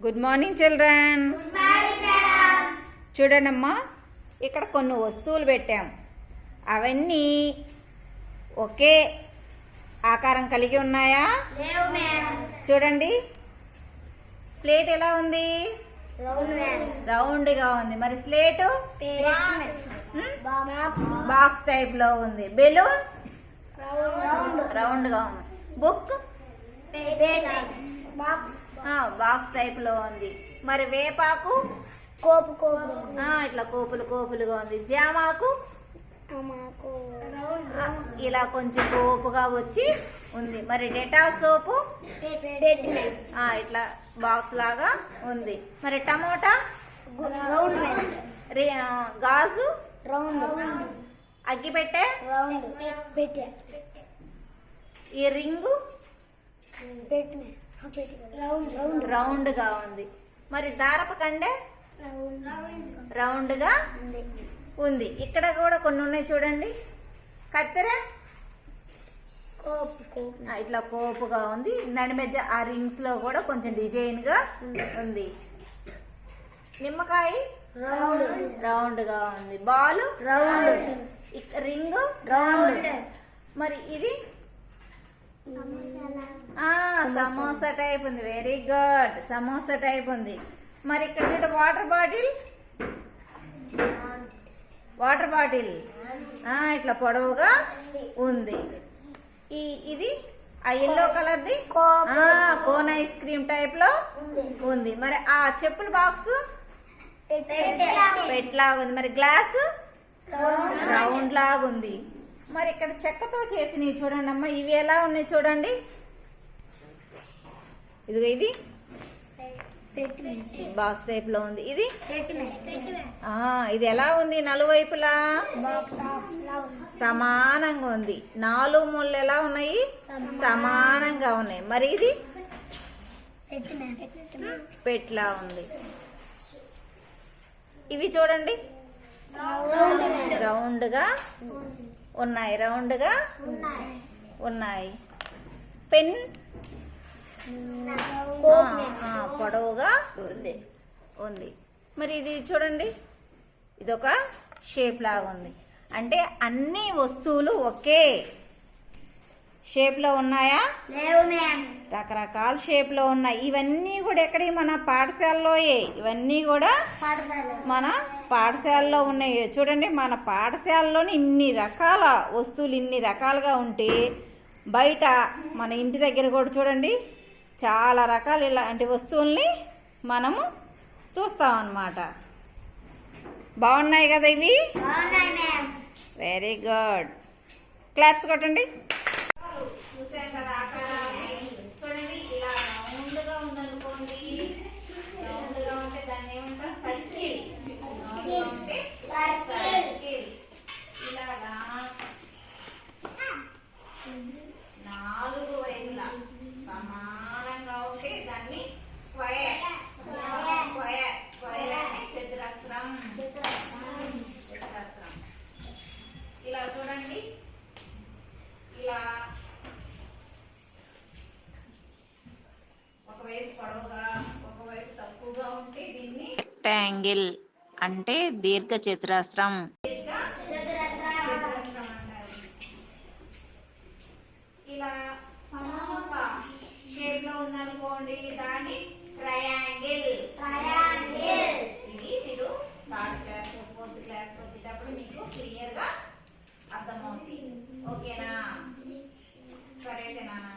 Good morning children. చూడండమ్మా, ఇక్కడ కొన్ని వస్తువులు పెట్టాం. అవన్నీ ఒకే ఆకారం కలిగి ఉన్నాయా? చూడండి, ప్లేట్ ఎలా ఉంది? రౌండ్గా ఉంది. మరి స్లేటు బాక్స్ టైప్ లో ఉంది. బెలూన్ రౌండ్గా ఉంది. బుక్ బాక్స్ టైప్ లో ఉంది. మరి వేపాకు ఇట్లా కోపులు కోపులుగా ఉంది. జామాకు ఇలా కొంచెం కోపుగా వచ్చి ఉంది. మరి డెటాల్ సోపు ఇట్లా బాక్స్ లాగా ఉంది. మరి టమోటా గాజు అగ్గిపెట్టె ఈ రింగు రౌండ్ గా ఉంది. మరి దారపు కండే రౌండ్ గా ఉంది. ఇక్కడ కూడా కొన్ని ఉన్నాయి చూడండి. కత్తెర ఇట్లా కోపుగా ఉంది. నడిమెజ్జ ఆ రింగ్స్ లో కూడా కొంచెం డిజైన్ గా ఉంది. నిమ్మకాయ రౌండ్ గా ఉంది. Ball ring round. మరి ఇది సమోసా టైప్ ఉంది. వెరీ గుడ్, సమోసా టైప్ ఉంది. మరి ఇక్కడ చూడ వాటర్ బాటిల్ ఇట్లా పొడవుగా ఉంది. ఇది ఆ ఎల్లో కలర్ది కోన్ ఐస్ క్రీమ్ టైప్ లో ఉంది. మరి ఆ చెప్పుల బాక్స్ పెట్లాగా ఉంది. మరి గ్లాస్ రౌండ్ లాగా ఉంది. మరి ఇక్కడ చెక్కతో చేసినవి చూడండి అమ్మా. ఇవి ఎలా ఉన్నాయి చూడండి. ఇదిగో ఇది బాక్స్ టైప్ లో ఉంది. ఇది ఇది ఎలా ఉంది? నలువైపులా సమానంగా ఉంది. 4 మూలలు ఎలా ఉన్నాయి? సమానంగా ఉన్నాయి. మరి ఇది పెట్లా ఉంది. ఇవి చూడండి రౌండ్ గా ఉన్నాయి. పెన్ పొడవుగా ఉంది. మరి ఇది చూడండి, ఇదొక షేప్ లాగా ఉంది. అంటే అన్ని వస్తువులు ఒకే షేప్ లో ఉన్నాయా? రకరకాల షేప్ లో ఉన్నాయి. ఇవన్నీ కూడా ఎక్కడి? మన పాఠశాలలోయే. ఇవన్నీ కూడా మన పాఠశాలలో ఉన్నాయి. చూడండి, మన పాఠశాలలోని ఇన్ని రకాల వస్తువులు ఇన్ని రకాలుగా ఉంటే బయట మన ఇంటి దగ్గర కూడా చూడండి చాలా రకాల ఇలాంటి వస్తువుల్ని మనము చూస్తాం అన్నమాట. బాగున్నాయి కదా ఇవి? Very good. క్లాప్స్ కొట్టండి. చూసాం కదా ఆకారాన్ని. చూడండి, ఇలా రౌండ్గా ఉందనుకోండి. రౌండ్గా ఉంటే దాన్ని ఏమంటాం? సర్కిల్. ఉంటే సర్కిల్. ఇలాగా 4 వైపులా సమానంగా ఉంటే దాన్ని స్క్వేర్. స్క్వేర్ అంటే చతురస్రం. ఇలా చూడండి, ఇలా ఒకవైపు పొడవుగా ఒకవైపు తక్కువగా ఉంటే దీన్ని రెక్టాంగిల్ అంటే దీర్ఘ చతురస్రం. ఇలా సమోసా షేప్ లో ఉందనుకోండి, దాన్ని ట్రయాంగిల్. ఇది మీరు 3rd క్లాస్ 4th క్లాస్ వచ్చేటప్పుడు మీకు క్లియర్ గా అర్థమవుతుంది. ఓకేనా? సరే నాన్న.